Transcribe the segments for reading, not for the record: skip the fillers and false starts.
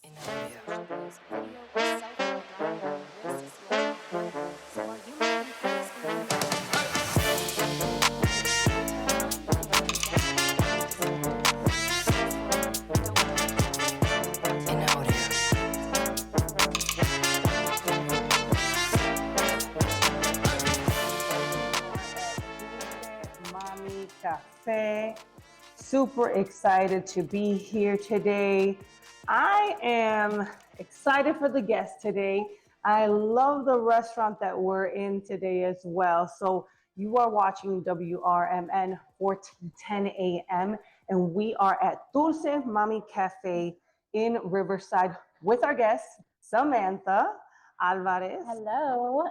In audio. Suppose video is self-regulating and risks your well-being. So are you making things for you? In audio. Mommy Cafe. Super excited to be here today. I am excited for the guest today. I love the restaurant that we're in today as well. So you are watching WRMN 1410 AM, and we are at Dulce Mami Cafe in Riverside with our guest, Samantha Alvarez. Hello.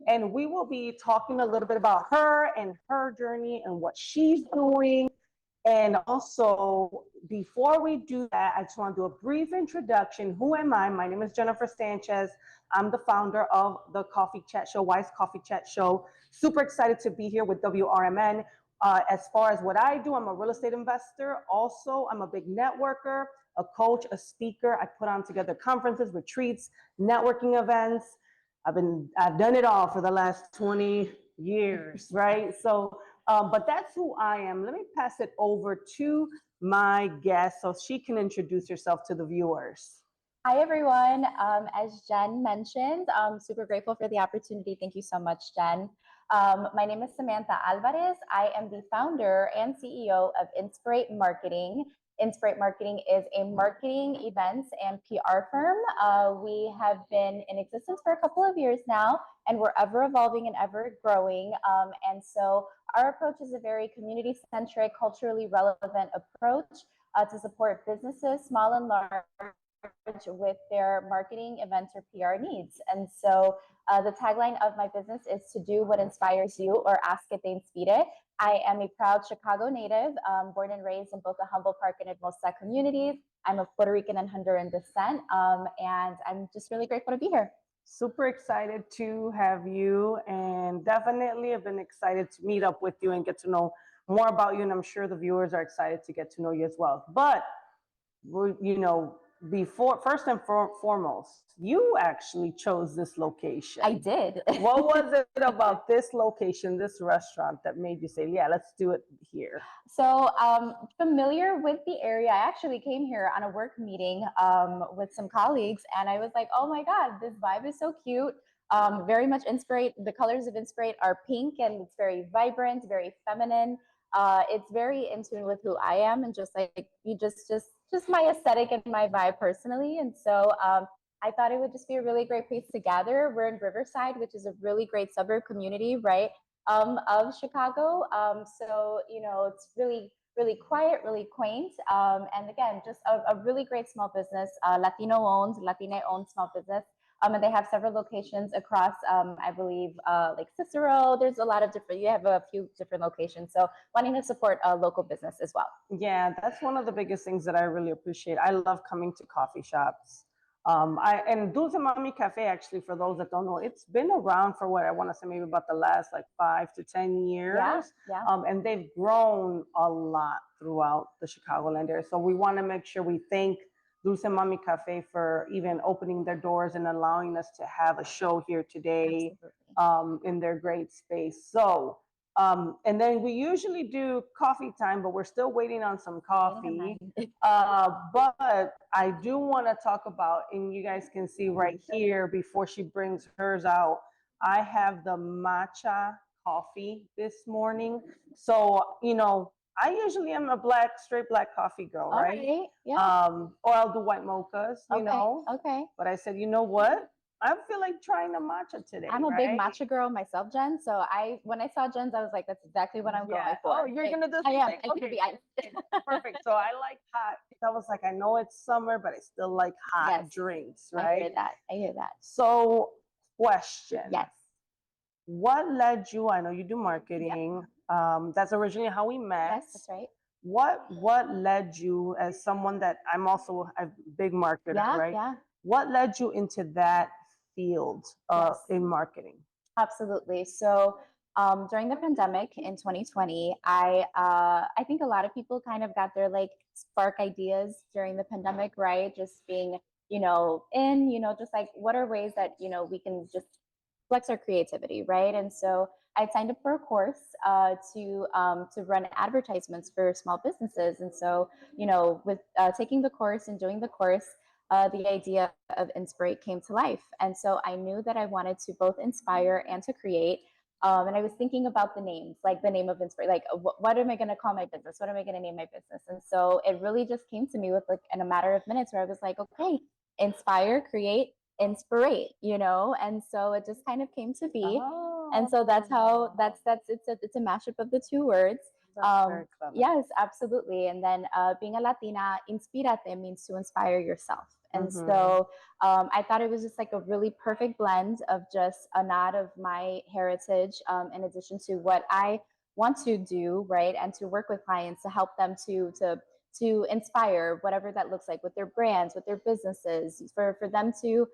And we will be talking a little bit about her and her journey and what she's doing. And also, before we do that, I just want to do a brief introduction. Who am I? My name is Jennifer Sanchez. I'm the founder of the Coffee Chat Show, Wise Coffee Chat Show. Super excited to be here with WRMN. As far as what I do, I'm a real estate investor. Also, I'm a big networker, a coach, a speaker. I put on together conferences, retreats, networking events. I've done it all for the last 20 years, right? So, but that's who I am. Let me pass it over to my guest so she can introduce herself to the viewers. Hi, everyone. As Jen mentioned, I'm super grateful for the opportunity. Thank you so much, Jen. My name is Samantha Alvarez. I am the founder and CEO of Inspirate Marketing. Inspirate Marketing is a marketing, events, and PR firm. We have been in existence for a couple of years now, and we're ever evolving and ever growing. And so our approach is a very community-centric, culturally relevant approach to support businesses, small and large, with their marketing, events, or PR needs. And so the tagline of my business is to do what inspires you, or ask it te inspire. I am a proud Chicago native, born and raised in both the Humboldt Park and Hermosa communities. I'm of Puerto Rican and Honduran descent, and I'm just really grateful to be here. Super excited to have you, and definitely have been excited to meet up with you and get to know more about you. And I'm sure the viewers are excited to get to know you as well. But before, first and foremost, you actually chose this location. I did. What was it about this location, this restaurant, that made you say, yeah, let's do it here? So familiar with the area. I actually came here on a work meeting with some colleagues, and I was like, oh my God, this vibe is so cute. Very much Inspirate. The colors of Inspirate are pink, and it's very vibrant, very feminine. It's very in tune with who I am, and just like you, just my aesthetic and my vibe personally. And so I thought it would just be a really great place to gather. We're in Riverside, which is a really great suburb community, right, of Chicago. So it's really really quiet, really quaint, and again, just a really great small business, Latino owned, Latina owned small business. And they have several locations across, I believe, like Cicero. There's a lot of different, you have a few different locations. So wanting to support a local business as well. Yeah, that's one of the biggest things that I really appreciate. I love coming to coffee shops. And Dulce Mami Cafe, actually, for those that don't know, it's been around for what I want to say, maybe about the last like 5 to 10 years. Yeah. And they've grown a lot throughout the Chicagoland area. So we want to make sure we thank Dulce Mami Cafe for even opening their doors and allowing us to have a show here today in their great space. So, and then we usually do coffee time, but we're still waiting on some coffee. But I do want to talk about, and you guys can see right here before she brings hers out, I have the matcha coffee this morning. So, I usually am a straight black coffee girl, right? Okay, yeah. Or I'll do white mochas, Okay. But I said, you know what? I feel like trying a matcha today. I'm a big matcha girl myself, Jen. So when I saw Jen's, I was like, that's exactly what I'm going for. Oh, you're gonna do I am. something? It's gonna be iced. Perfect. So I like hot. I was like, I know it's summer, but I still like hot drinks, right? I hear that. So, question. Yes. What led you? I know you do marketing. That's originally how we met. Yes, that's right. What led you, as someone that I'm also a big marketer, right? Yeah. What led you into that field in marketing? Absolutely. So During the pandemic in 2020, I think a lot of people kind of got their like spark ideas during the pandemic, right? Just being, just like what are ways that we can just flex our creativity, right? And so I signed up for a course to run advertisements for small businesses. And so with taking the course and doing the course, the idea of Inspirate came to life. And so I knew that I wanted to both inspire and to create. And I was thinking about the names, like the name of Inspirate, like what am I going to call my business? What am I going to name my business? And so it really just came to me with like in a matter of minutes where I was like, okay, inspire, create, inspirate, and so it just kind of came to be. And so that's how it's a mashup of the two words. That's very clever. Yes, absolutely. And then being a Latina, inspírate means to inspire yourself. And so I thought it was just like a really perfect blend of just a nod of my heritage, in addition to what I want to do, right, and to work with clients to help them to inspire whatever that looks like with their brands, with their businesses, for them to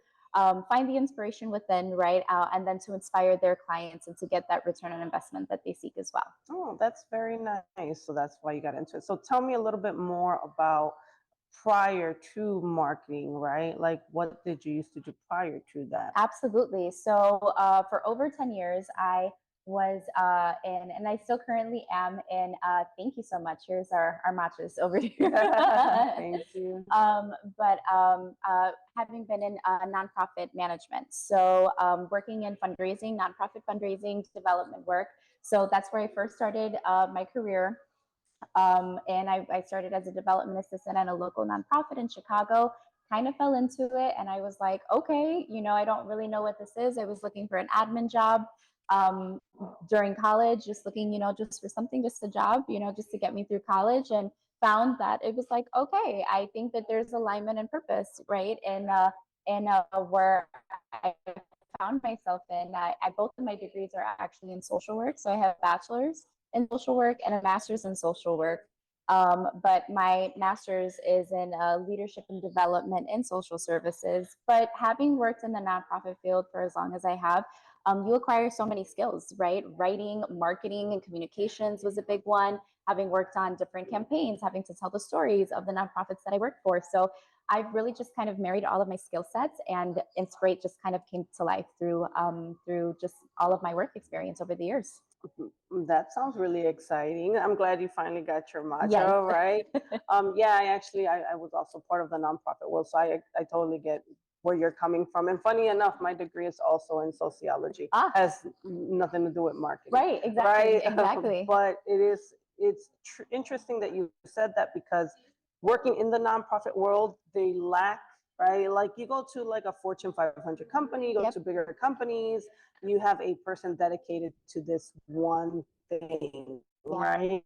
find the inspiration within, right, and then to inspire their clients and to get that return on investment that they seek as well. Oh, that's very nice. So that's why you got into it. So tell me a little bit more about prior to marketing, right? Like what did you used to do prior to that? Absolutely. So for over 10 years, I was and I still currently am in, thank you so much. Here's our matchas over here. Thank you. Having been in nonprofit management. So working in fundraising, nonprofit fundraising, development work. So that's where I first started my career. And I started as a development assistant at a local nonprofit in Chicago, kind of fell into it. And I was like, okay, I don't really know what this is. I was looking for an admin job during college, just looking, just for something, just a job, just to get me through college, and found that it was like, okay, I think that there's alignment and purpose, right? And where I found myself in, both of my degrees are actually in social work. So I have a bachelor's in social work and a master's in social work. But my master's is in leadership and development in social services. But having worked in the nonprofit field for as long as I have, you acquire so many skills, right? Writing, marketing, and communications was a big one. Having worked on different campaigns, having to tell the stories of the nonprofits that I worked for. So I've really just kind of married all of my skill sets, and Inspirate just kind of came to life through just all of my work experience over the years. That sounds really exciting. I'm glad you finally got your matcha, Yes. right? Yeah, I was also part of the nonprofit world, so I totally get where you're coming from. And funny enough, my degree is also in sociology. Has nothing to do with marketing. Right, exactly, Right? exactly. But it's interesting that you said that, because working in the nonprofit world, they lack, right? Like you go to like a Fortune 500 company, you go Yep. to bigger companies, you have a person dedicated to this one thing, right?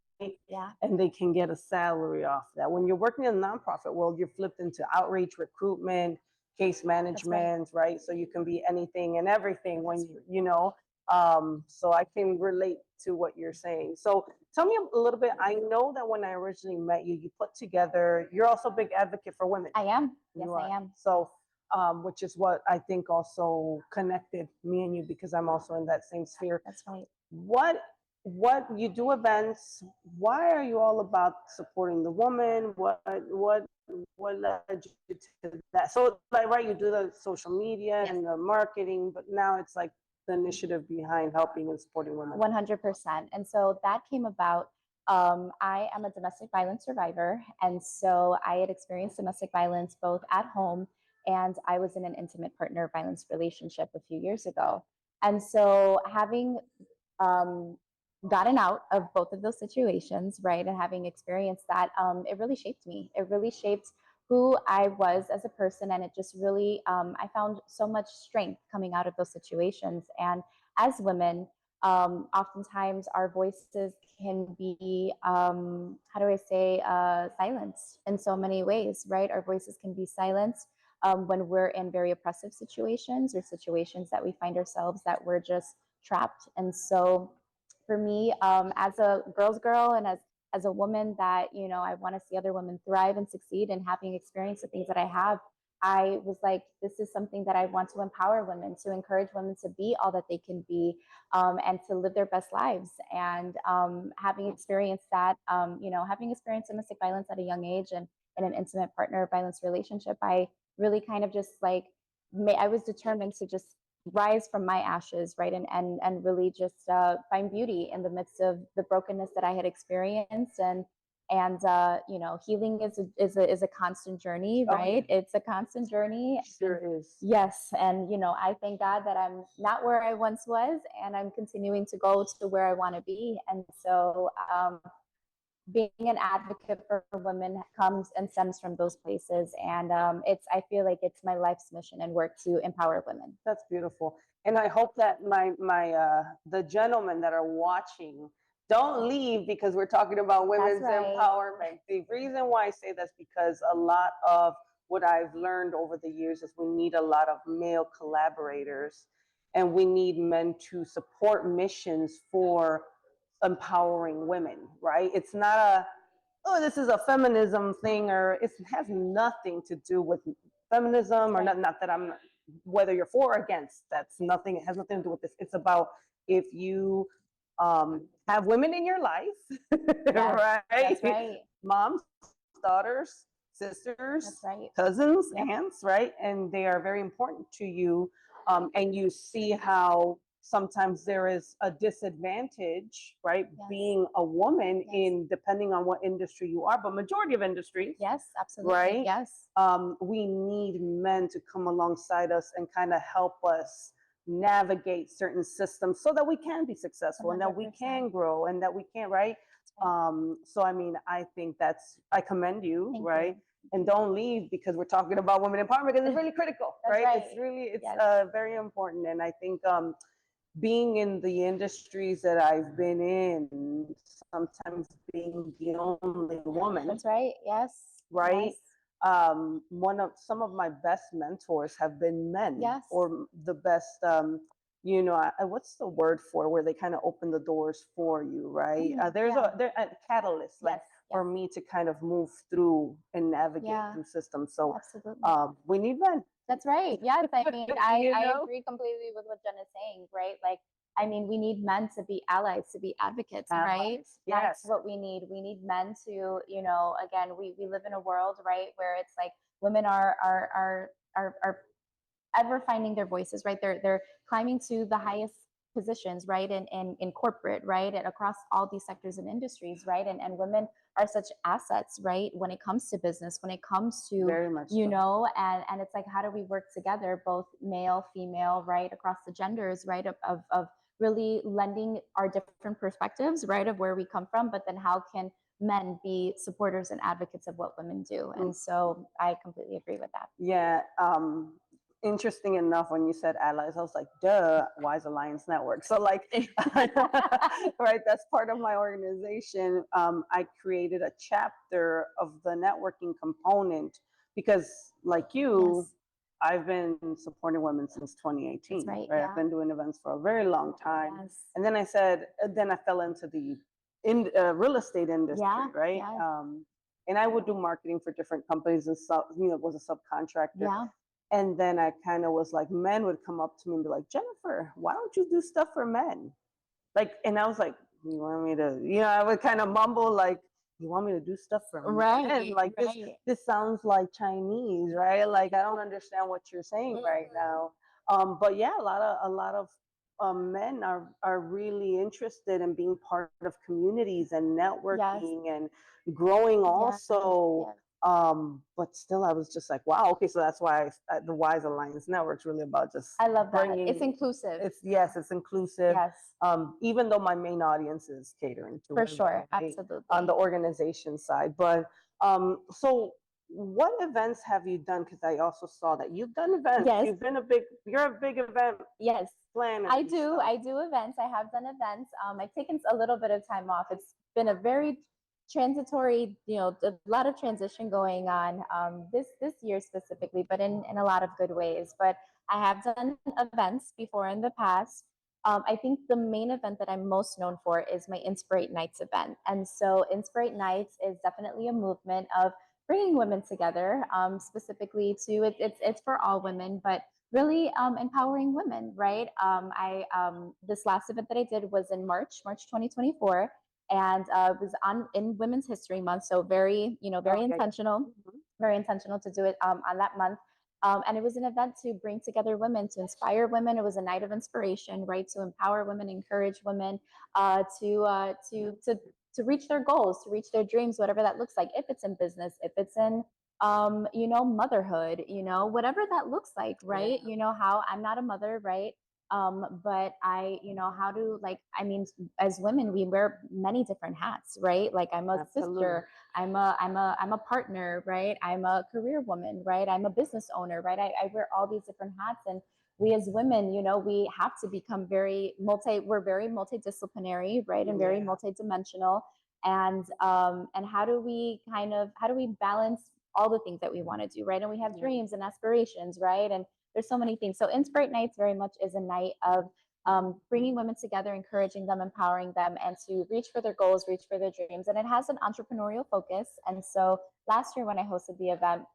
Yeah. And they can get a salary off that. When you're working in the nonprofit world, you're flipped into outreach, recruitment, case management, right? So you can be anything and everything when so I can relate to what you're saying. So tell me a little bit. I know that when I originally met you, you put together, you're also a big advocate for women. I am. Yes, You I are. am. So, which is what I think also connected me and you, because I'm also in that same sphere. That's right. What you do events? Why are you all about supporting the woman? What led you to that? So, like, right, you do the social media Yes. and the marketing, but now it's like the initiative behind helping and supporting women. 100%. And so that came about. I am a domestic violence survivor. And so I had experienced domestic violence both at home, and I was in an intimate partner violence relationship a few years ago. And so having um, gotten out of both of those situations, right, and having experienced that, it really shaped me. It really shaped who I was as a person. And it just really, I found so much strength coming out of those situations. And as women, oftentimes our voices can be, how do I say, silenced in so many ways, right? Our voices can be silenced when we're in very oppressive situations, or situations that we find ourselves that we're just trapped. And so for me, as a girl's girl, and as a woman that, I want to see other women thrive and succeed, and having experienced the things that I have, I was like, this is something that I want to empower women, to encourage women to be all that they can be, and to live their best lives. And having experienced that, having experienced domestic violence at a young age and in an intimate partner violence relationship, I really kind of just like, I was determined to just rise from my ashes, right, and really just find beauty in the midst of the brokenness that I had experienced. And healing is a constant journey, Oh, right? It's a constant journey. sure is. Yes, and I thank God that I'm not where I once was, and I'm continuing to go to where I want to be. And so, being an advocate for women comes and stems from those places, and I feel like it's my life's mission and work to empower women. That's beautiful. And I hope that the gentlemen that are watching don't leave because we're talking about women's right. empowerment. The reason why I say that's because a lot of what I've learned over the years is we need a lot of male collaborators, and we need men to support missions for empowering women, right? It's not a, oh, this is a feminism thing, or it has nothing to do with feminism, or Right. not that I'm, whether you're for or against, that's nothing, it has nothing to do with this. It's about if you have women in your life, right? That's right. Moms, daughters, sisters, That's right. cousins, Yep. aunts, right? And they are very important to you. And you see how sometimes there is a disadvantage, right? Yes. Being a woman Yes. in, depending on what industry you are, but majority of industries, Yes, absolutely. right? Yes. We need men to come alongside us and kind of help us navigate certain systems so that we can be successful and that we 100%. can grow and that we can, right? So I mean, I think I commend you, Thank right? you. And don't leave because we're talking about women empowerment because it's really critical, That's right? right. It's Yes. very important. And I think being in the industries that I've been in, sometimes being the only woman, That's right. Yes. right? Yes. Some of my best mentors have been men, Yes. or the best, what's the word for where they kind of open the doors for you, right? There's yeah. a catalyst, like Yes. for Yes. me to kind of move through and navigate Yeah. through systems. So Absolutely. we need men. That's right. Yes. I mean, I know? agree completely with what Jen is saying, right? Like, I mean, we need men to be allies, to be advocates, right? Allies, That's yes. what we need. We need men to, again, we live in a world, right, where it's like women are ever finding their voices, right? They're climbing to the highest positions, right? In corporate, right? And across all these sectors and industries, right? And women are such assets, right? When it comes to business, when it comes to, Very much so. and it's like, how do we work together, both male, female, right? Across the genders, right? Of really lending our different perspectives, right? Of where we come from, but then how can men be supporters and advocates of what women do? And so I completely agree with that. Yeah. Interesting enough, when you said allies, I was like, duh, Wise Alliance Network. So like, right, that's part of my organization. I created a chapter of the networking component because, like you, Yes. I've been supporting women since 2018. That's right, I've yeah. been doing events for a very long time. Yes. And then I fell into the real estate industry, Yeah, right? yes. And I would do marketing for different companies and was a subcontractor. Yeah. And then I kind of was like, men would come up to me and be like, Jennifer, why don't you do stuff for men? Like, and I was like, you want me to, I would kind of mumble like, you want me to do stuff for men? Right. Like right. this sounds like Chinese, right? Like, I don't understand what you're saying right now. But yeah, a lot of men are really interested in being part of communities and networking and growing also. Yes. But still, I was just like, wow, okay, so that's why the Wise Alliance Network's really about just I love that. bringing. It's inclusive. It's inclusive. Yes. Even though my main audience is catering to For women, sure. right, Absolutely. on the organization side. But so what events have you done? Because I also saw that you've done events. Yes. You're a big event Yes. planner. I and do. stuff. I do events. I have done events. I've taken a little bit of time off. It's been a very transitory, a lot of transition going on this year specifically, but in a lot of good ways. But I have done events before in the past. I think the main event that I'm most known for is my Inspirate Nights event. And so Inspirate Nights is definitely a movement of bringing women together, specifically to it's for all women, but really empowering women, right? I This last event that I did was in March 2024, and it was on in Women's History Month, so very very Okay. intentional, Mhm. very intentional to do it on that month. And it was an event to bring together women, to inspire women. It was a night of inspiration, right? To empower women, encourage women to reach their goals, to reach their dreams, whatever that looks like. If it's in business, if it's in motherhood, whatever that looks like, right? How I'm not a mother, right? But how to, like, I mean, as women, we wear many different hats, right? Like, I'm a Absolutely. sister, I'm a partner, right? I'm a career woman, right? I'm a business owner, right? I wear all these different hats, and we as women, we have to become we're very multidisciplinary, right? And very Yeah. multidimensional. And how do we balance all the things that we want to do, right? And we have Yeah. dreams and aspirations, right? And there's so many things. So Inspirate Nights very much is a night of bringing women together, encouraging them, empowering them, and to reach for their goals, reach for their dreams. And it has an entrepreneurial focus. And so last year when I hosted the event,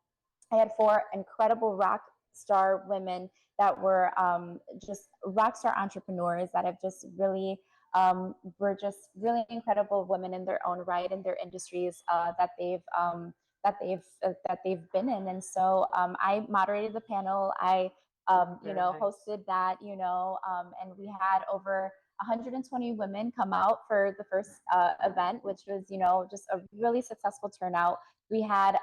I had four incredible rock star women that were just rock star entrepreneurs that have just really were just really incredible women in their own right in their industries that they've been in. And so I moderated the panel. I Very nice. hosted that, and we had over 120 women come out for the first event, which was, just a really successful turnout. We had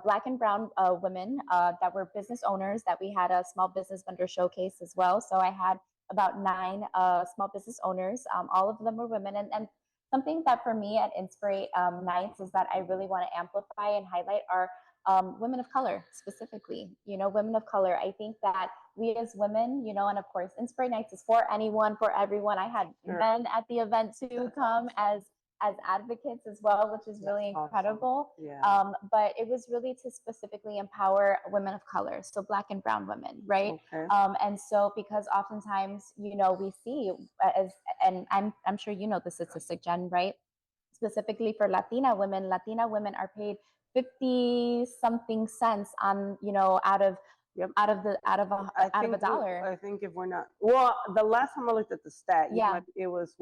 Black and brown women that were business owners, that we had a small business vendor showcase as well. So I had about 9 small business owners. All of them were women. And something that for me at Inspirate Nights is that I really want to amplify and highlight are women of color specifically, women of color. I think that we as women, and of course, Inspirate Nights is for anyone, for everyone. I had Sure. men at the event to come as advocates as well, which is really That's awesome. incredible. Yeah. But it was really to specifically empower women of color, so Black and brown women, right? Okay. And so because oftentimes, we see as, and I'm sure you know the statistic, Jen, right? Specifically for Latina women are paid 50 something cents on, Yep. out of a dollar. I think if we're not, well, the last time I looked at the stat, Yeah. it was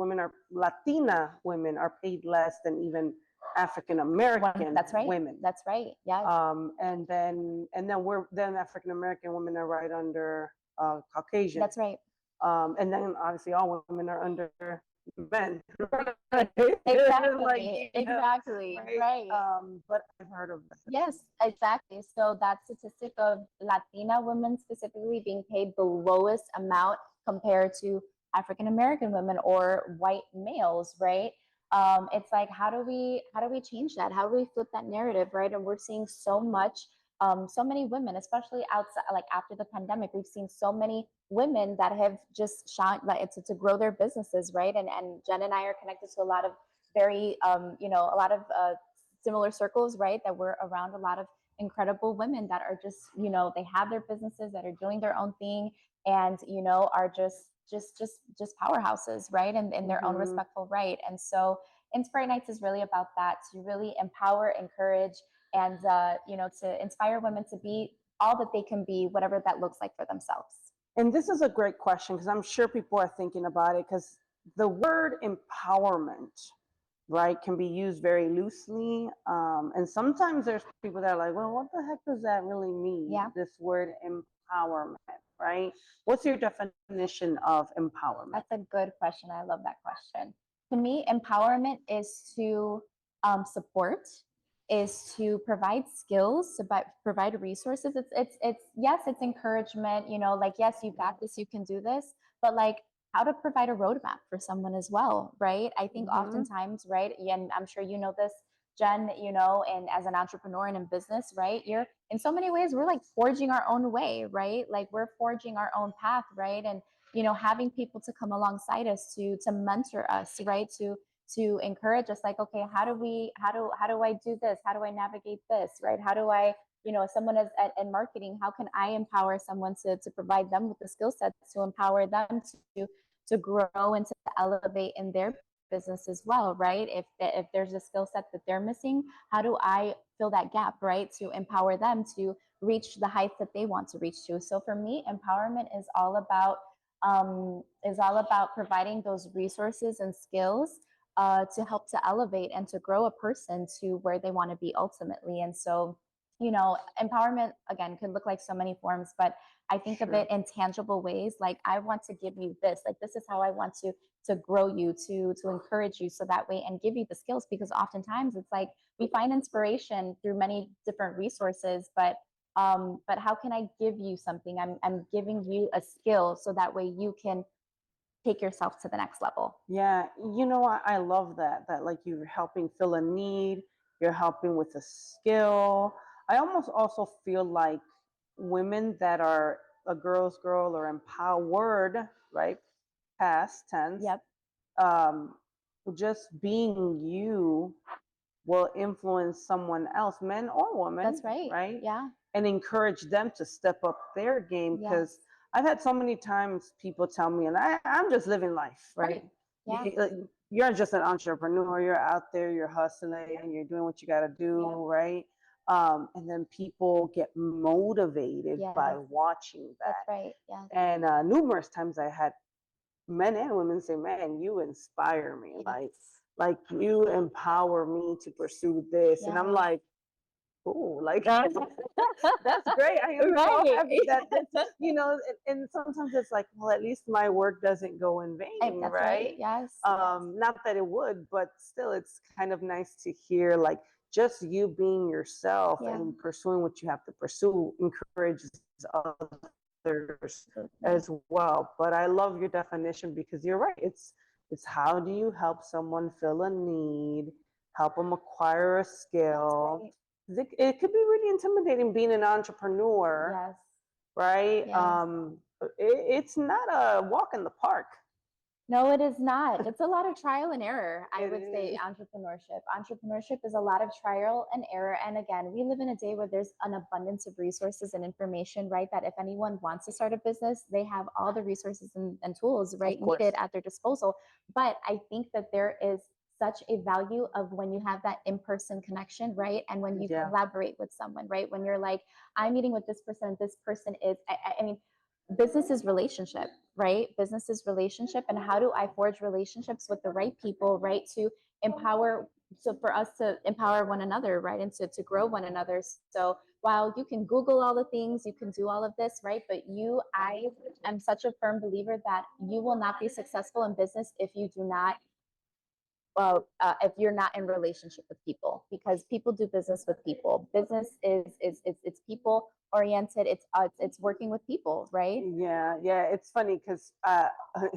Latina women are paid less than even African American That's right. women. That's right. Yeah. And then African American women are right under Caucasian. That's right. And then obviously all women are under men. Exactly. Exactly. Right. But I've heard of that. Yes, exactly. So that statistic of Latina women specifically being paid the lowest amount compared to African American women or white males, right? It's like, how do we change that? How do we flip that narrative, right? And we're seeing so much, so many women, especially outside, like after the pandemic, we've seen so many women that have just shot like to grow their businesses, right? And Jen and I are connected to a lot of very a lot of similar circles, right? That we're around a lot of incredible women that are just, they have their businesses that are doing their own thing, and are just powerhouses, right? And in their own Mhm. respectful right. And so Inspire Nights is really about that, to really empower, encourage, and to inspire women to be all that they can be, whatever that looks like for themselves. And this is a great question because I'm sure people are thinking about it because the word empowerment, right, can be used very loosely. And sometimes there's people that are like, well, what the heck does that really mean? Yeah. This word empowerment, right? What's your definition of empowerment? That's a good question. I love that question. To me, empowerment is to support, is to provide skills, to provide resources. It's yes, it's encouragement. Like, yes, you got this, you can do this, but like, how to provide a roadmap for someone as well, right? I think Mhm. oftentimes, right, and I'm sure you know this, Jen, and as an entrepreneur and in business, right? You're in so many ways, we're like forging our own way, right? Like, we're forging our own path, right? And having people to come alongside us to mentor us, right? To encourage us, like, okay, how do I do this? How do I navigate this, right? How do I, if someone is in marketing, how can I empower someone to provide them with the skill sets to empower them to grow and to elevate in their business as well, right? If there's a skill set that they're missing, how do I fill that gap, right? To empower them to reach the heights that they want to reach to. So for me, empowerment is all about providing those resources and skills to help to elevate and to grow a person to where they want to be ultimately. And so, empowerment again could look like so many forms, but I think of Sure. it in tangible ways. Like I want to give you this, like this is how I want to grow you, to encourage you, so that way, and give you the skills, because oftentimes it's like we find inspiration through many different resources, but how can I give you something? I'm giving you a skill so that way you can take yourself to the next level. Yeah, I love that like you're helping fill a need, you're helping with a skill. I almost also feel like women that are a girl's girl or empowered, right? Past tense, Yep, um, just being you will influence someone else, men or women, that's right. right? Yeah, And encourage them to step up their game. yes, Because I've had so many times people tell me, and I'm just living life, right? yeah, Like, you're just an entrepreneur, you're out there, you're hustling, you're doing what you got to do, yeah, right? And then people get motivated by yes, watching that's that. right. Yes, And numerous times I had men and women say, "Man, you inspire me. Like, yes, you empower me to pursue this." And I'm yes. like, "Oh, like that's great. I am so Right. happy that and sometimes it's like, well, at least my work doesn't go in vain, That's right. right? Yes. Not that it would, but still it's kind of nice to hear like just you being yourself Yeah. and pursuing what you have to pursue encourages others as well. But I love your definition because you're right. It's how do you help someone fill a need, help them acquire a That's skill. right. It could be really intimidating being an entrepreneur, Yes. right? Yes. It's not a walk in the park. No, it is not. It's a lot of trial and error, I It would say, is. entrepreneurship. Entrepreneurship is a lot of trial and error. And again, we live in a day where there's an abundance of resources and information, right? That if anyone wants to start a business, they have all the resources and tools, right, Of course. needed at their disposal. But I think that there is such a value of when you have that in-person connection, right? And when you Yeah. collaborate with someone, right? When you're like, I'm meeting with this person is, I mean, business is relationship, right? Business is relationship. And how do I forge relationships with the right people, right? To empower, so for us to empower one another, right? And to grow one another. So while you can Google all the things, you can do all of this, right? But I am such a firm believer that you will not be successful in business if you do not if you're not in relationship with people, because people do business with people. Business is it's people oriented. It's working with people, right? Yeah. It's funny because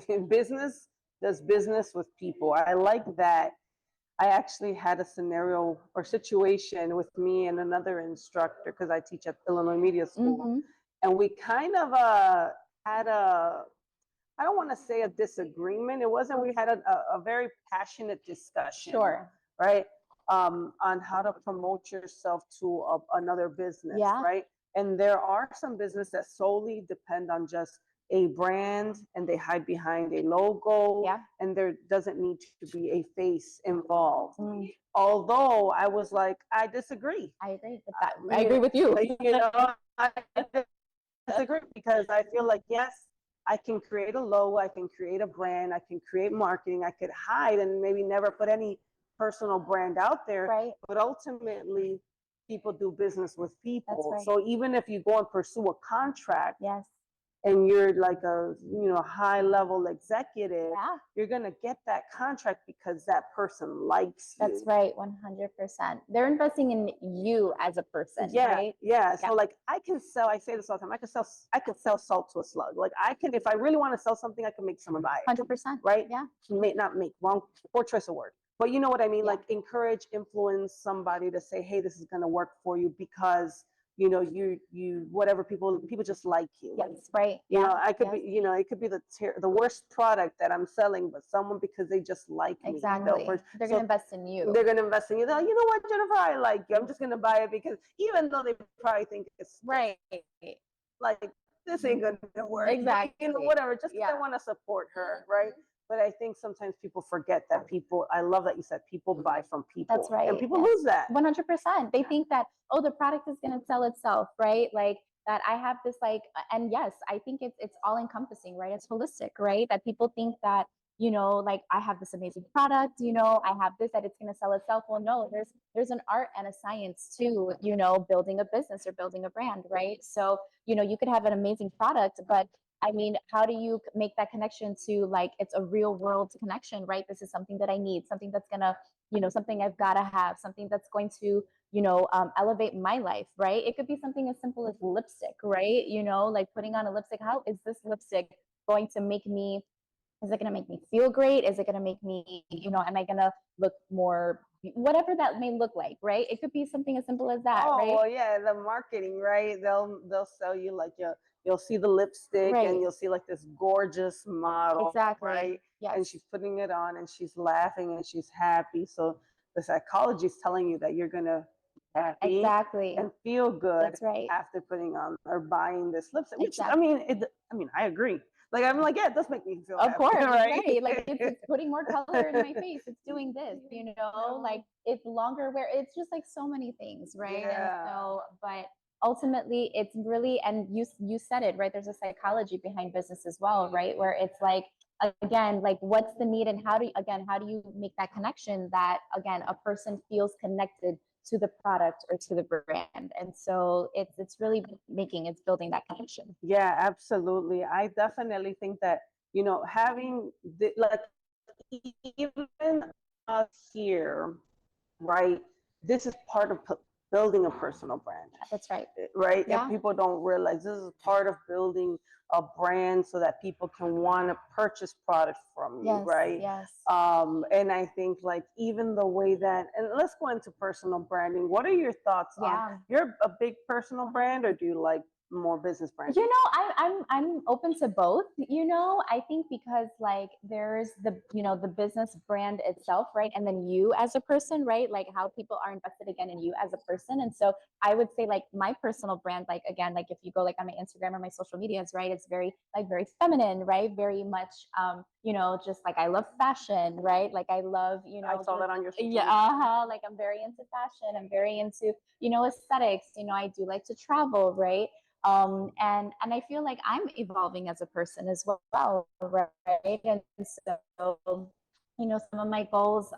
in business does business with people. I like that. I actually had a scenario or situation with me and another instructor because I teach at Illinois Media School, Mm-hmm. and we kind of had a, I don't want to say a disagreement. It wasn't. We had a very passionate discussion, Sure. right? On how to promote yourself to another business, Yeah. right? And there are some businesses that solely depend on just a brand and they hide behind a logo, Yeah. and there doesn't need to be a face involved. Mm, Although I was like, I disagree. I agree with that. I You agree with you. you know, I disagree because I feel like, yes, I can create a logo, I can create a brand, I can create marketing, I could hide and maybe never put any personal brand out there. Right. But ultimately, people do business with people. right. So even if you go and pursue a contract Yes. and you're like a high level executive, Yeah. you're gonna get that contract because that person likes you. That's right. 100%. They're investing in you as a person, Yeah, right? yeah. Yeah. So like I can sell, I say this all the time, I could sell salt to a slug. Like I can, if I really want to sell something, I can make someone buy it. 100%. Right? Yeah. May not make wrong, poor choice of word. But you know what I mean? Yeah. Like encourage, influence somebody to say, hey, this is gonna work for you because you whatever, people just like you. Yes. Right. You Yeah. know, I could Yes. be, it could be the worst product that I'm selling, but someone because they just like me. Exactly. They're So going to invest in you. they're gonna invest in you. They're like, you know what, Jennifer, I like you. I'm just gonna buy it because even though they probably think it's Right. like this ain't gonna work. But, Exactly. whatever, just because Yeah. I want to support her, right? But I think sometimes people forget that people, I love that you said people buy from people. That's right. And people yes. lose that. 100%. They think that, oh, the product is going to sell itself, right? Like that I have this like, and yes, I think it's all encompassing, right? It's holistic, right? That people think that, you know, like I have this amazing product, you know, I have this, that it's going to sell itself. Well, no, there's an art and a science to, you know, building a business or building a brand, right? So, you know, you could have an amazing product, but I mean, how do you make that connection to like it's a real world connection, right? This is something that I need, something that's gonna, you know, something I've got to have, something that's going to, you know, elevate my life, right? It could be something as simple as lipstick, right? You know, like putting on a lipstick. How is this lipstick going to make me? Is it going to make me feel great? Is it going to make me, you know, am I going to look more, whatever that may look like, right? It could be something as simple as that, Oh, right? well, yeah, the marketing, right? They'll sell you like you'll see the lipstick Right. and you'll see like this gorgeous model, Exactly. right? Yes. And she's putting it on and she's laughing and she's happy. So the psychology is telling you that you're gonna be happy Exactly. and feel good That's right. after putting on or buying this lipstick. Which Exactly. I mean, I agree. Like I'm like, yeah, it does make me feel Of happy, course, right? right? Like it's putting more color in my face. It's doing this, you know, like it's longer wear. It's just like so many things, right? And Yeah. so, but ultimately, it's really, and you said it, right? There's a psychology behind business as well, right? Where it's like again, like what's the need, and how do you make that connection that again a person feels connected to the product or to the brand, and so it's really it's building that connection. Yeah, absolutely. I definitely think that, you know, having like even us here, right? This is part of building a personal brand, That's right. right? Yeah. And people don't realize this is part of building a brand so that people can want to purchase products from you, Yes. right? Yes. And I think like even the way that, and let's go into personal branding. What are your thoughts on, Yeah. you're a big personal brand or do you like more business branding? You know, I'm open to both. You know, I think because like there's the the business brand itself, right, and then you as a person, right, like how people are invested again in you as a person. And so I would say like my personal brand, like again, like if you go like on my Instagram or my social medias, right, it's very very feminine, right, very much you know, just like I love fashion, right, like I love I saw that on your social yeah, like I'm very into fashion. I'm very into aesthetics. You know, I do like to travel, right. And I feel like I'm evolving as a person as well, right? And so, some of my goals,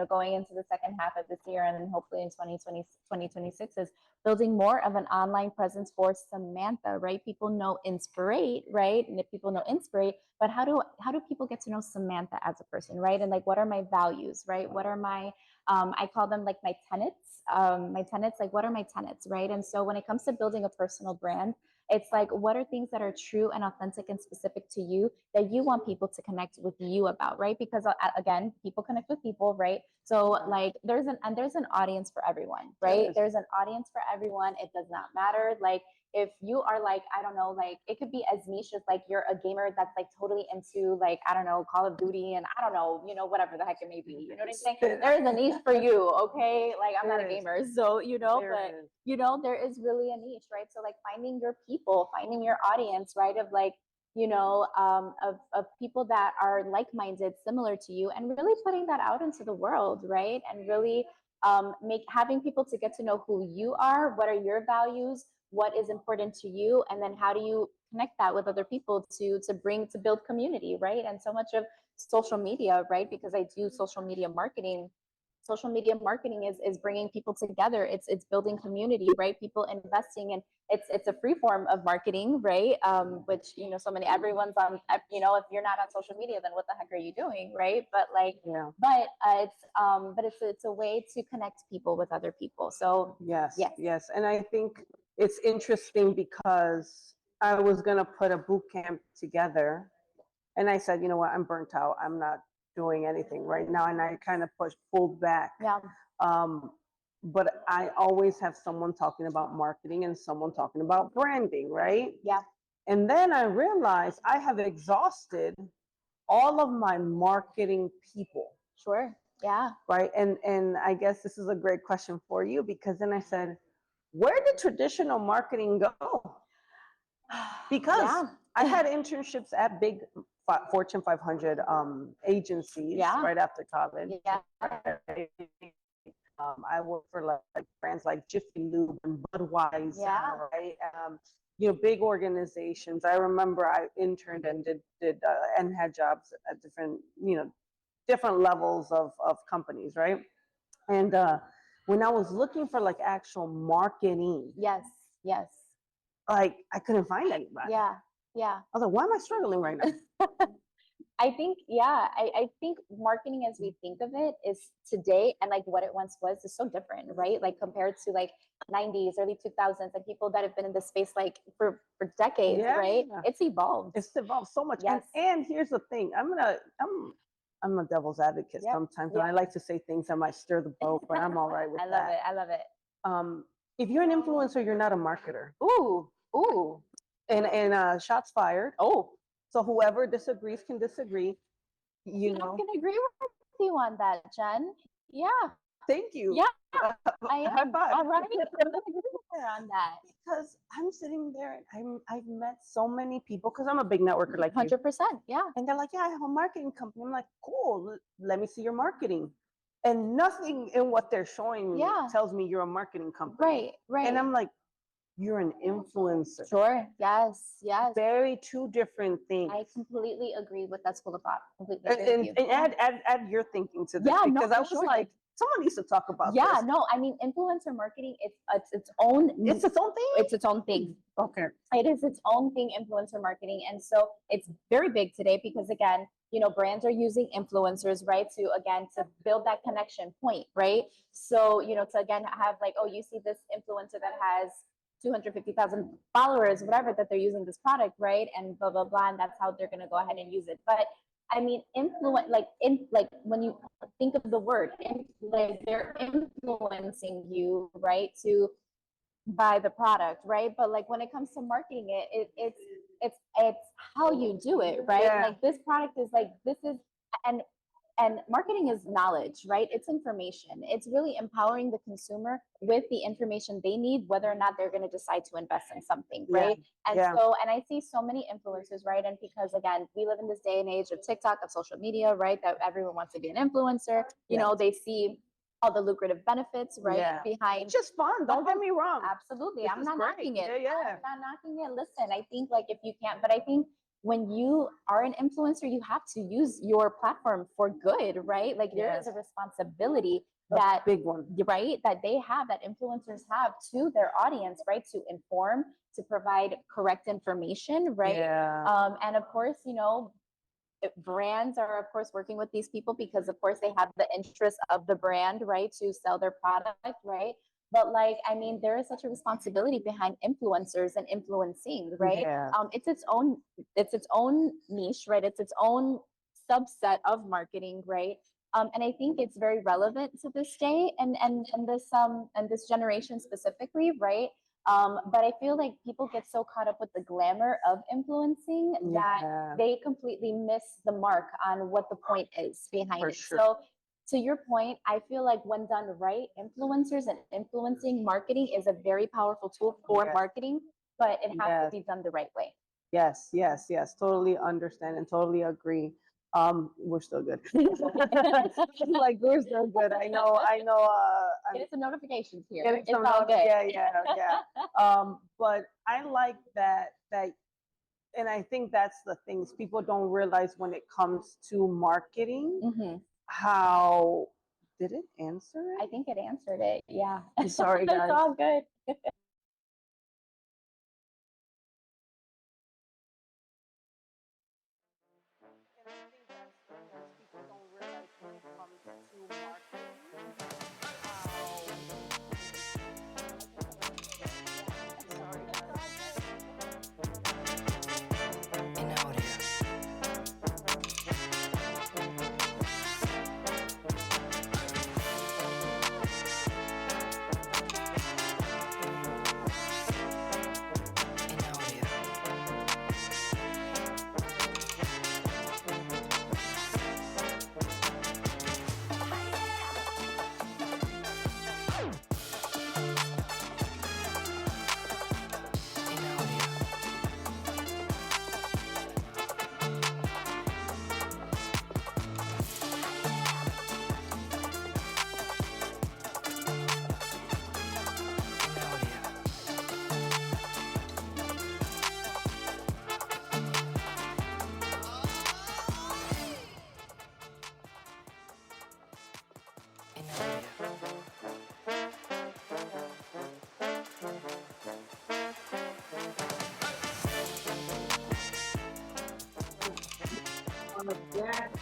going into the second half of this year and then hopefully in 2026 is building more of an online presence for Samantha, right? People know Inspirate, right? And if people know Inspirate, but how do people get to know Samantha as a person, right? And like, what are my values, right? What are my I call them like my tenets. Like what are my tenets, right? And so when it comes to building a personal brand, it's like what are things that are true and authentic and specific to you that you want people to connect with you about, right? Because again, people connect with people, right? So like there's an audience for everyone, right? There's an audience for everyone. It does not matter like if you are like, I don't know, like it could be as niche as like you're a gamer that's like totally into like, I don't know, Call of Duty and I don't know, whatever the heck it may be. You know what I'm saying? There is a niche for you, okay? Like I'm not a gamer, so there is really a niche, right? So like finding your people, finding your audience, right? Of like, of people that are like-minded, similar to you, and really putting that out into the world, right? And really having people to get to know who you are, what are your values, what is important to you, and then how do you connect that with other people to build community, right? And so much of social media, right, because I do social media marketing, is bringing people together. It's building community, right? People investing, and it's a free form of marketing, right? Which so many, everyone's on, if you're not on social media, then what the heck are you doing, right? But like Yeah. but it's a way to connect people with other people. So Yes. And I think it's interesting because I was gonna put a boot camp together and I said, you know what, I'm burnt out. I'm not doing anything right now. And I kind of pulled back. Yeah. But I always have someone talking about marketing and someone talking about branding, right? Yeah. And then I realized I have exhausted all of my marketing people. Sure. Yeah. Right. And I guess this is a great question for you because then I said, where did traditional marketing go? Because I had internships at big Fortune 500 agencies Yeah. right after college. Yeah. Right? I worked for like brands like Jiffy Lube and Budweiser, Yeah. right? Big organizations. I remember I interned and did and had jobs at different levels of companies, right? And when I was looking for like actual marketing, Yes. Yes. like I couldn't find anybody. Yeah. Yeah. I was like, why am I struggling right now? I think, I think marketing as we think of it is today and like what it once was is so different, right? Like compared to like 90s, early 2000s, and people that have been in this space like for decades, right? Yeah. It's evolved. It's evolved so much. Yes. And here's the thing. I'm a devil's advocate Yep. sometimes, and Yep. I like to say things that might stir the boat, but I'm all right with I love that. it. I love it. If you're an influencer, you're not a marketer. Ooh. Ooh. And shots fired. Oh. So whoever disagrees can disagree. You I know. can agree with you on that, Jen. Yeah. Thank you. Yeah. I High am. five. All right. I'm gonna agree with her on that. Because I'm sitting there and I've met so many people because I'm a big networker like you. 100%. Yeah. And they're like, yeah, I have a marketing company. I'm like, cool, let me see your marketing. And nothing in what they're showing me Yeah. tells me you're a marketing company. Right. Right. And I'm like, you're an influencer. Sure. Yes. Yes. Very two different things. I completely agree with that school of thought. Completely agree with And, you. and add your thinking to this Yeah, no, because I for was sure. like, someone needs to talk about Yeah, this. no, I mean, influencer marketing, it's its own, It's its own thing? it's its own thing. Okay. It is its own thing, influencer marketing. And so it's very big today because again, brands are using influencers, right? To build that connection point, right? So, to again have like, oh, you see this influencer that has 250,000 followers, whatever, that they're using this product, right? And blah, blah, blah. And that's how they're going to go ahead and use it. But I mean, like when you think of the word, like they're influencing you, right, to buy the product, right? But like when it comes to marketing it's how you do it, right? Yeah. Like this product is like and marketing is knowledge, right? It's information. It's really empowering the consumer with the information they need, whether or not they're going to decide to invest in something, right? And yeah. and I see so many influencers, right? And because again, we live in this day and age of TikTok, of social media, right? That everyone wants to be an influencer. You know, they see all the lucrative benefits, right? Yeah. Behind It's just fun. Don't get me wrong. Absolutely. This I'm is not great. knocking it. Yeah. I'm not knocking it. Listen, I think like if you can't, but I think when you are an influencer, you have to use your platform for good, right? Like there is a responsibility that big one, right? That they have, that influencers have to their audience, right? To inform, to provide correct information, right? Yeah. And of course, brands are of course working with these people because of course they have the interest of the brand, right? To sell their product, right? But like, I mean, there is such a responsibility behind influencers and influencing, right? Yeah. It's its own niche, right? It's its own subset of marketing, right? And I think it's very relevant to this day and this generation specifically, right? But I feel like people get so caught up with the glamour of influencing that they completely miss the mark on what the point is behind it. Sure. So to your point, I feel like when done right, influencers and influencing marketing is a very powerful tool for marketing, but it has to be done the right way. Yes. Totally understand and totally agree. We're still good. Like we're still good. I know. Get some notifications here. Getting It's some all good. Yeah. But I like that, and I think that's the things people don't realize when it comes to marketing. Mm-hmm. How did it answer it? I think it answered it. Yeah. I'm sorry, guys. It's all good. People don't realize when it comes to marketing. Jack,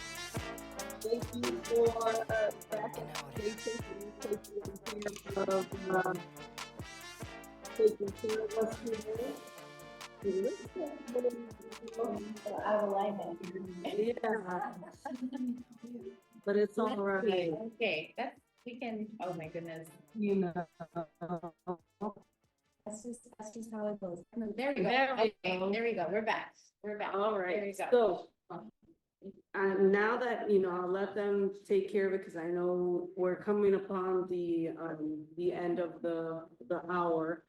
thank you for that application and taking care of us today. Out of alignment. Yeah, but it's all right, Okay, we can, oh my goodness. you know. That's just how it goes. No, there we go. There we Okay, go. there we go. We're back. We're back. All There you right, go. so, now that, I'll let them take care of it, because I know we're coming upon the end of the hour.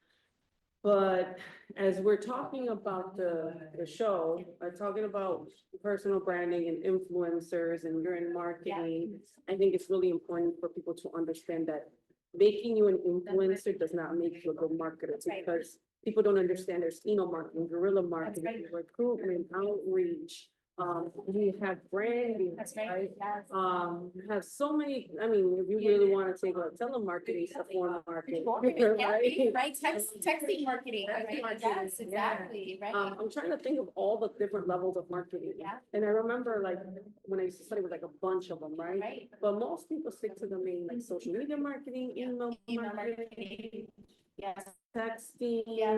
But as we're talking about the show, talking about personal branding and influencers and you're in marketing, I think it's really important for people to understand that making you an influencer does not make you a good marketer, That's right. because people don't understand there's email marketing, guerrilla marketing, right. recruitment, outreach. We have branding, That's right. right? Yes. We have so many, I mean, if you really want to take like telemarketing stuff or marketing, right? Right, texting marketing. Texting marketing, Yes, exactly, right. I'm trying to think of all the different levels of marketing. Yeah. And I remember like when I used to study with like a bunch of them, right? Right. But most people stick to the main like social media marketing, email Email marketing, marketing. Yes, texting. Yeah.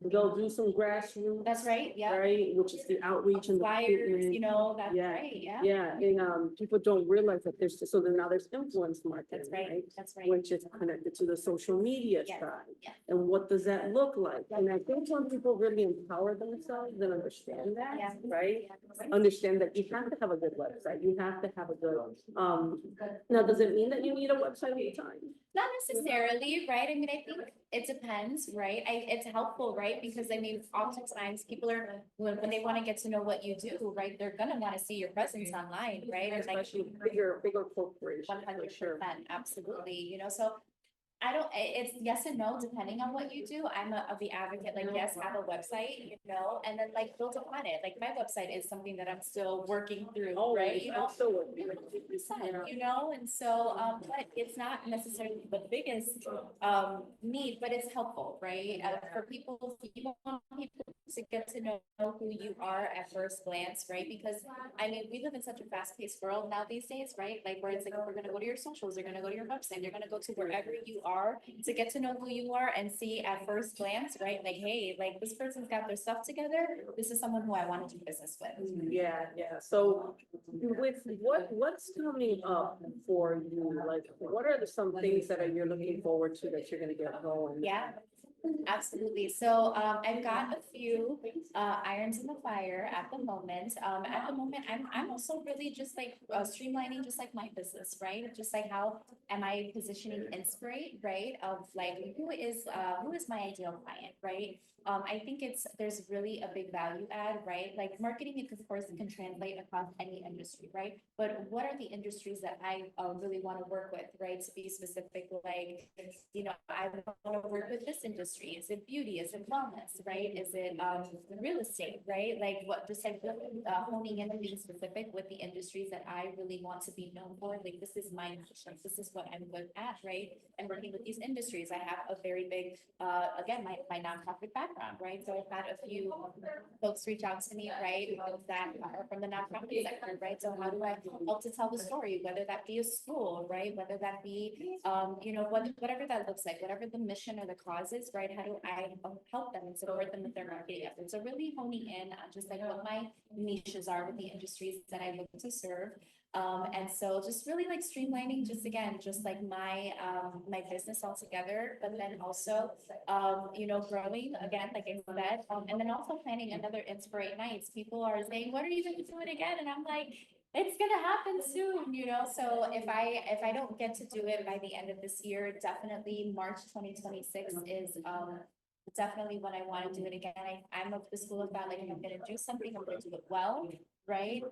They'll do some grassroots. that's right, yeah. Right, which is the outreach and the Flyers, recruitment. that's Yeah. right, yeah. Yeah, and people don't realize that there's, so then now there's influence marketing, That's right, right? that's right. Which is connected to the social media Yes, side. yes. And what does that look like? And I think when people really empower themselves and understand that, Yeah. right? Yeah. Understand that you have to have a good website, you have to have a good, now, does it mean that you need a website all the time? Not necessarily, right? I mean, I think it depends, right? It's helpful, right? Because I mean, oftentimes people are, when they want to get to know what you do, right? They're gonna want to see your presence online, right? And like, Especially bigger corporations, one for hundred sure. percent, absolutely, so it's yes and no, depending on what you do. I'm a the advocate, like, yes, have a website, and then like build upon it. Like my website is something that I'm still working through, right? It's also what we- 100%, and so, but it's not necessarily the biggest, need, but it's helpful, right? For people, you want people to get to know who you are at first glance, right? Because, I mean, we live in such a fast-paced world now these days, right? Like, where it's like, we're gonna go to your socials, you're gonna go to your website, you're gonna go to wherever you are to get to know who you are and see at first glance, right? Like, hey, like, this person's got their stuff together, this is someone who I want to do business with. Yeah, yeah. So with what's coming up for you? Like, what are some things that you're looking forward to that you're gonna get going? Yeah, absolutely. So I've got a few irons in the fire at the moment. At the moment, I'm also really just like streamlining just like my business, right? Just like how am I positioning Inspirate, right? Of like who is my ideal client, right? I think there's really a big value add, right? Like marketing, it of course can translate across any industry, right? But what are the industries that I really want to work with, right? To be specific, like, I want to work with this industry. Is it beauty? Is it wellness, right? Is it real estate, right? Like what, just like honing in and being specific with the industries that I really want to be known for. Like this is my niche, like this is what I'm good at, right? And working with these industries, I have a very big, again, my nonprofit background, right? So I've had a few folks reach out to me, right, that are from the nonprofit sector, right? So how do I help to tell the story, whether that be a school, right? Whether that be, whatever that looks like, whatever the mission or the cause is, right? How do I help them and support them with their marketing efforts? So really honing in on just like what my niches are with the industries that I look to serve. And so just really like streamlining, just again, just like my business altogether, but then also, growing again, like I said, and then also planning another Inspirate Nights. People are saying, when are you going to do it again? And I'm like, it's gonna happen soon, So if I don't get to do it by the end of this year, definitely March 2026 is definitely when I want to do it again. I'm of the school of thought, like if I'm gonna do something, I'm gonna do it well, right?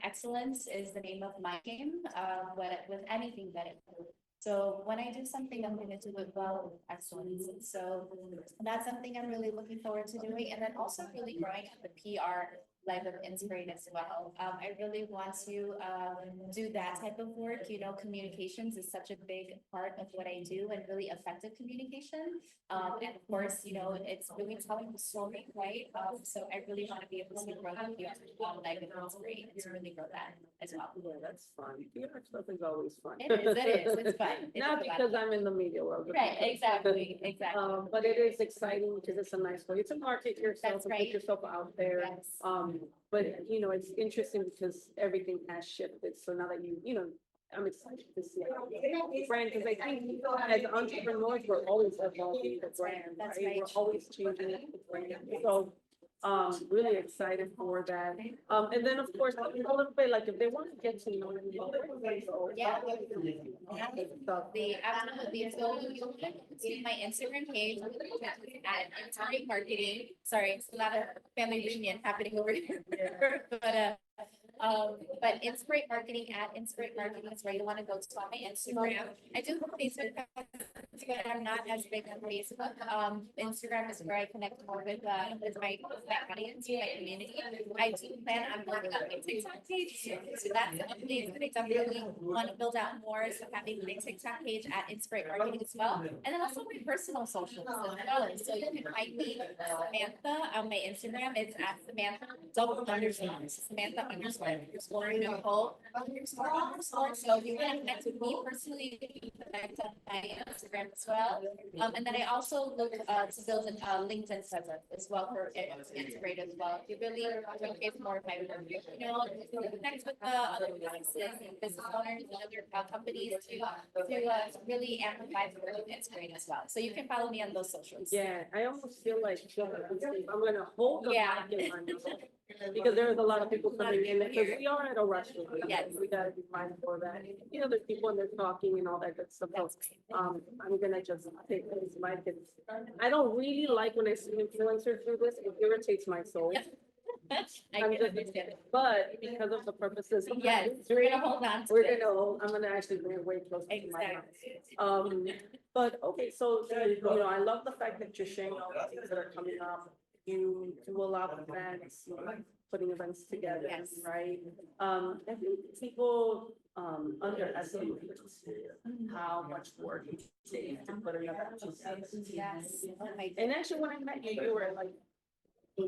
Excellence is the name of my game, with anything that it do. So when I do something, I'm going to do it well with excellence. And so that's something I'm really looking forward to doing. And then also really growing the PR life of Inspirate as well. I really want to do that type of work. You know, communications is such a big part of what I do, and really effective communication. And of course, you know, it's really telling the story, right? So I really want to be able to grow the PR life of Inspirate and to really grow that as well. Yeah, that's fun. PR stuff is always fun. It is, it's fun. It's Not a lot because of fun. I'm in the media world. but Right, because- exactly, exactly. But it is exciting because it's a nice way to market yourself That's and right. put yourself out there. Yes. But you know, it's interesting because everything has shifted. So now that you know, I'm excited to see how the brand, because I think as entrepreneurs, we're always evolving the brand, That's right? right. We're always changing the brand. So really excited for that. And then of course, a little bit like if they want to get to know you, where do they go? Yeah. Stuff. Absolutely. So you'll see my Instagram page at Inspirate Marketing. Sorry, it's a lot of family reunion happening over here. But Inspirate Marketing at Inspirate Marketing is where you want to go to on my Instagram. I do have Facebook, but I'm not as big on Facebook. Instagram is where I connect more with my audience, my community. I do plan on building up my TikTok page, so that's something that I definitely want to build out more. So having my TikTok page at Inspirate Marketing as well, and then also my personal socials as well. So you can find me Samantha on my Instagram. It's at Samantha Samantha_Nicole _. So if you want to connect with me personally, you can connect on my Instagram as well. And then I also look to build a LinkedIn presence as well for Inspirate as well. If you really showcase more of my work, you know, connect with other businesses and business owners and other companies to really amplify the work of Inspirate as well. So you can follow me on those socials. Yeah, I almost feel like I'm gonna hold the Yeah. mic in my mouth. Because there's a lot of people coming in, because we are at a restaurant. Yes. We gotta be mindful of that. You know, there's people and they're talking and all that good stuff. So, I'm gonna just take this mic and, I don't really like when I see influencers do this, it irritates my soul. I I'm can just- understand. But because of the purposes. of Yes, my we're gonna hold on to We're this. I'm gonna actually bring it way closer to my mouth. Exactly. But okay, so, you know, I love the fact that you're sharing all the things that are coming up. You do a lot of events, putting events together, Yes. right? I think people, underestimate how much work it takes to put an event together. Yes. Oh my And actually, when I met you, you were like,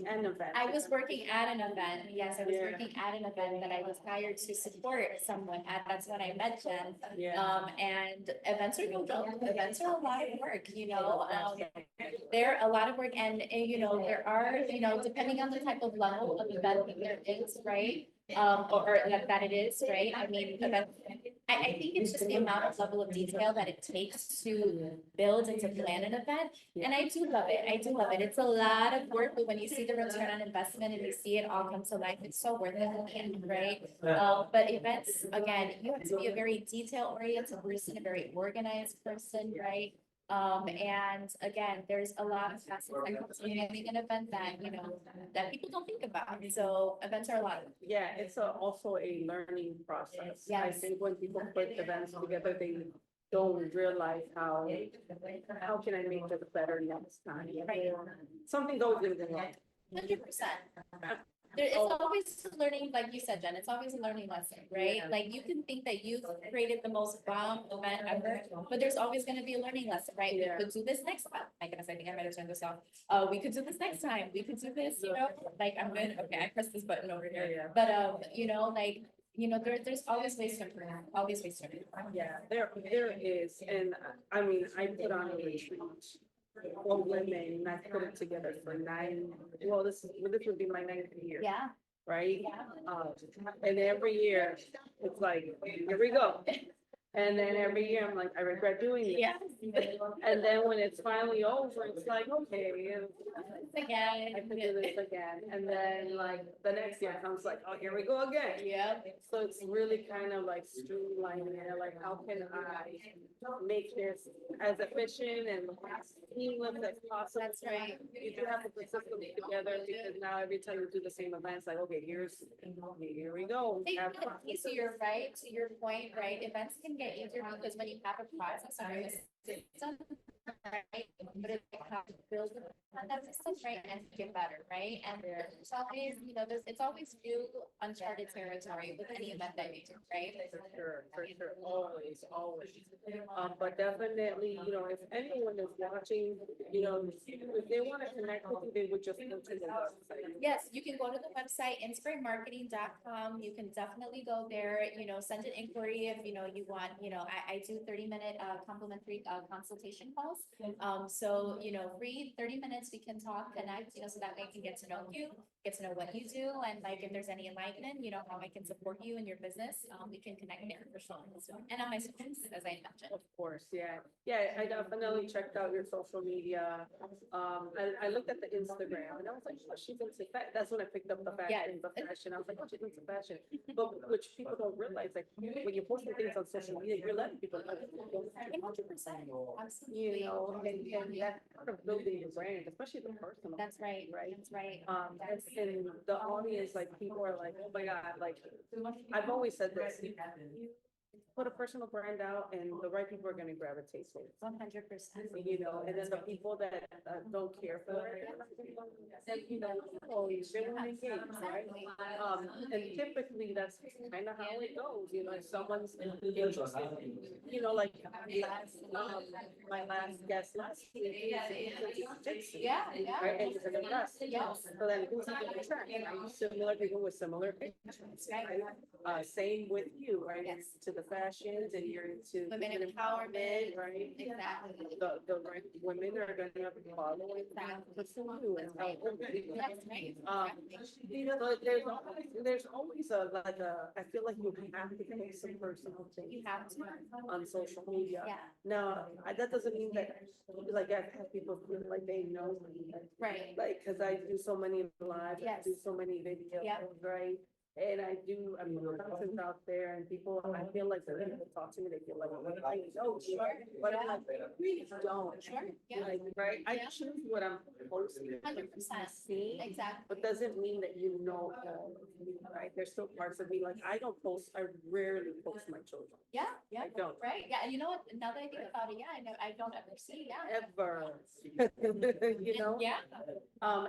an event. I was working at an event. Yes, I was Yeah. working at an event that I was hired to support someone at. That's when I met Jen. Yeah. And events are no joke. Events are a lot of work, you know. They're a lot of work, and you know, there are, you know, depending on the type of level of event that there is, right? Or that it is, right? I mean, I think it's just the amount of level of detail that it takes to build and to plan an event. And I do love it. I do love it. It's a lot of work, but when you see the return on investment and you see it all come to life, it's so worth it, in the end, right? But events, again, you have to be a very detail oriented person, a very organized person, right? And again, there's a lot of facets that come to planning an event that, you know, that people don't think about. So events are a lot of work. Yeah, it's also a learning process. I Yes. think when people put events together, they don't realize how can I make this better next time? Right. Something's always gonna go wrong. 100%. It's always a learning, like you said, Jen, it's always a learning lesson, right? Yeah. Like you can think that you've created the most bomb event ever, but there's always gonna be a learning lesson, right? Yeah. We could do this next time. My goodness, I think I better turn this off. We could do this next time. We could do this, you know, like I'm good. Okay, I pressed this button over here. Yeah. But, you know, like, you know, there's always ways to improve, always ways to improve. Yeah, there is, and I mean, I put on a retreat for women, and I put it together for this would be my 9th year, Yeah, right? yeah. And every year, it's like, here we go. And then every year, I'm like, I regret doing it. Yeah. And then when it's finally over, it's like, okay, Again. I can do this again. And then like the next year comes like, oh, here we go again. Yeah. So it's really kind of like streamlining it, like how can I make this as efficient and as seamless as possible? That's right. You do have to put systems together because now every time you do the same event, it's like, okay, here we go. They Have get fun. easier, right? To your point, right? Events can get easier because when you have a process or a system, right? But if you have to build a on that system, right, and get better, right? And it's always, it's always new uncharted territory with any event that you do, right? For sure, always, always. But definitely, if anyone is watching, if they want to connect with you, they would just go to the website. Yes, you can go to the website, inspiratemarketing.com. You can definitely go there, send an inquiry if, you want, I do 30-minute complimentary consultation calls. So, free 30 minutes, we can talk, connect, so that way I can get to know you, get to know what you do, and like if there's any alignment, how I can support you in your business, we can connect there for sure. So, and on my socials, as I mentioned. Of course, yeah. Yeah, I definitely checked out your social media. I looked at the Instagram and I was like, oh, she's into fashion. That's when I picked up the fashion. I was like, oh, she's into fashion. But which people don't realize, like, when you're posting things on social media, you're letting people know. 100%. Absolutely. And that's part of building your brand, especially the personal. That's right. Right. That's right. And the audience, like, people are like, oh my God, like, I've always said this. Put a personal brand out and the right people are gonna gravitate to it. 100%. And then the people that don't care for it, then, oh, they won't engage, right? And typically that's kind of how it goes, if someone's interested, like my last guest last week. Yeah, Right, and it's an investment. Yes. So then who's on the track, right? Similar people with similar interests, right? Same with you, right? Yes. To the fashions and you're into Women empowerment, right? exactly. The right women are gonna follow you and help women. That's right. But there's always I feel like you have to post some personal things You have to. on social media. Yeah, Now, that doesn't mean that, like, I've had people feel like they know me. right. Like, cause I do so many lives, I Yes. do so many videos, Yeah. right? And I mean, the content's out there and people, I feel like when people talk to me, they feel like, I know, but I'm like, really don't. Sure, yeah. Like, right, I Yeah. choose what I'm posting. 100%. See, Exactly. but doesn't mean that you know all of me, right? There's still parts of me, like, I rarely post my children. Yeah, yeah. I don't. Right, yeah, and you know what, now that I think about it, yeah, I don't ever see, yeah. Ever, Yeah.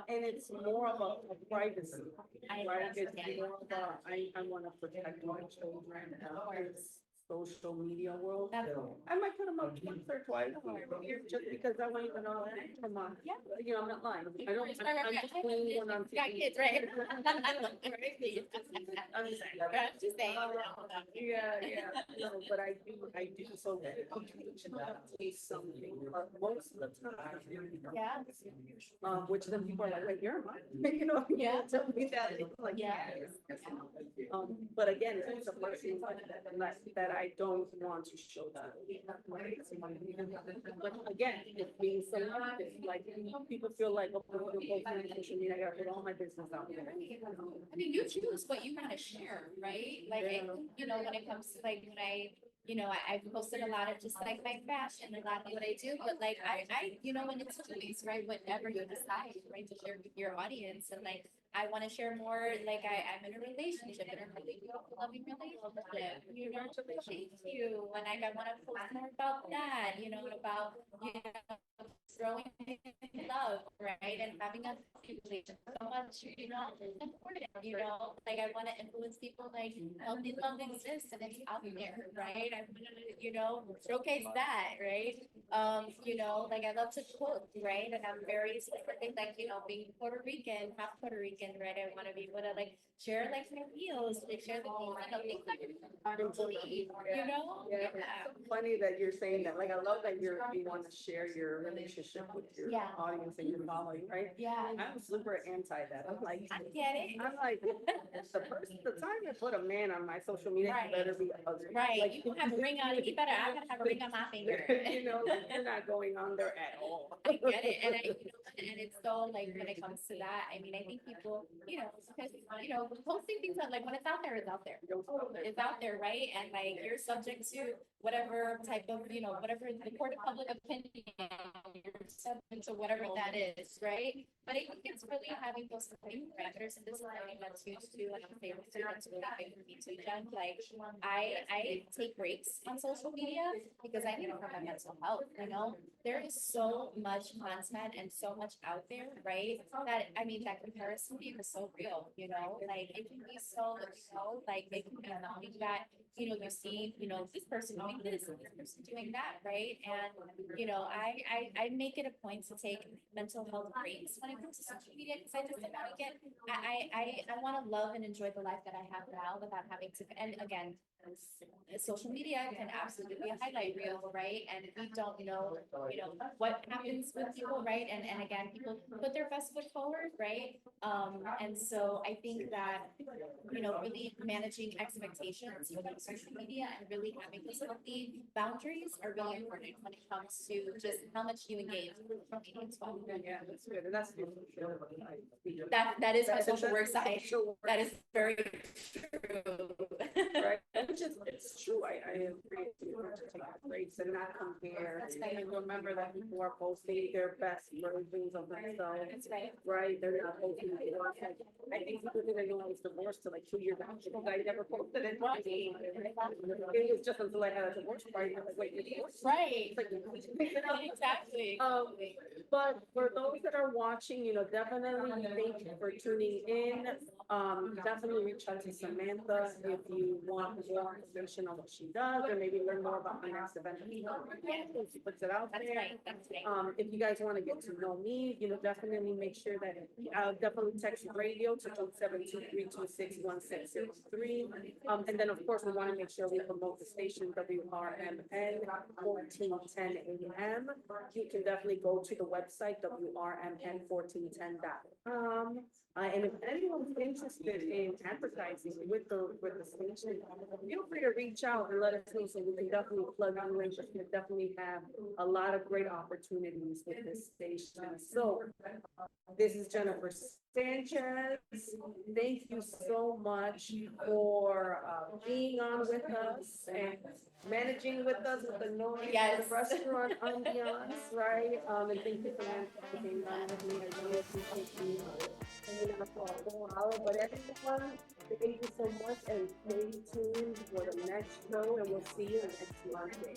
And it's more of a privacy, I right? understand. It's more of I wanna protect my children in this social media world. I might put them up once or twice a year just because I want you to know that I'm on. Yeah. I'm not lying. I'm just playing one on TV. Got kids, right? I'm just saying. I'm just saying. Yeah. No, but I do, so that you should have to say something, most of the time. Yeah. Which then people are like, wait, you're mine, Yeah. tell me that, like, Yeah. yes. But again, it's a person that I don't want to show that. But again, it means selective, like, people feel like, oh, I'm posting on social media, I gotta put all my business out there. I mean, you choose what you want to share, right? Like, I think, when it comes to like, when I've posted a lot of just like my fashion, a lot of what I do, but like, when it's choice, right? Whatever you decide, right, to share with your audience and like, I want to share more, like I'm in a relationship, in a really loving relationship, thank you. And like, I want to post more about that, about, growing in love, right? And having a relationship so much, important, like I want to influence people like healthy love exists and it's out there, right? I want to, showcase that, right? Like I love to cook, right? And I'm very specific, like, being Puerto Rican, half Puerto Rican, right? I want to be able to like share like my meals, like share the things that are important to me, Yeah, it's funny that you're saying that, like, I love that you want to share your relationship with your Yeah. audience and your following, right? Yeah, I'm super anti that, I'm like, I get it. the time to put a man on my social media, Right. you better be ugly. Right, Like, you don't have a ring on it, I gotta have a ring on my finger. Like, you're not going on there at all. I get it, and and it's so like when it comes to that, I mean, I think people, because, posting things out, like when it's out there, it's out there. It's out there, right? And like, you're subject to whatever type of, whatever the court of public opinion, you're subject to whatever that is, right? But I think it's really having those setting parameters, and this is something that's huge too, and I'm favorite too, that's really big for me too, Jen. Like, I take breaks on social media because I need it for my mental health, you know? There is so much content and so much out there, right? That, I mean, that comparison game is so real, you know? Like, it can be so, like, making me knowing that, you know, you see, you know, this person doing this and this person doing that, right? And, you know, I make it a point to take mental health breaks when it comes to social media, because I just want to get, I want to love and enjoy the life that I have now without having to, and again, social media can absolutely be a highlight reel, right? And we don't know, what happens with people, right? And again, people put their best foot forward, right? And so I think that, really managing expectations with social media and really having those healthy boundaries are really important when it comes to just how much you engage with social media as well. Yeah, that's good, and that's. That is my That's- social work that's side. social work. That is very true. Right, which is, it's true, I agree, you have to take breaks and not compare, That's right. and remember that people are posting their best versions of themselves. That's right. Right, they're not posting, I think people didn't know I was divorced till like 2 years after, because I never posted it. It was just until I had a divorce party, I was like, wait, you're divorced? Right. It's like, Exactly. But for those that are watching, definitely thank you for tuning in. Definitely reach out to Samantha if you want more information on what she does, or maybe learn more about the next event. She puts it out That's there. right. That's right. If you guys want to get to know me, definitely make sure that, I'll definitely text radio to 272-326-1663. And then, of course, we want to make sure we promote the station WRMN 1410 AM. You can definitely go to the website WRMN1410.com. And if anyone's interested in advertising with the station, feel free to reach out and let us know, so we can definitely plug you in. We definitely have a lot of great opportunities with this station. So this is Jennifer Sanchez. Thank you so much for being on with us and managing with us with the noise, Yes. the restaurant ambiance, right? And thank you for being on with me. I really appreciate you. Hanging out for a whole hour. But everyone, thank you so much, and stay tuned for the next show, and we'll see you next Monday.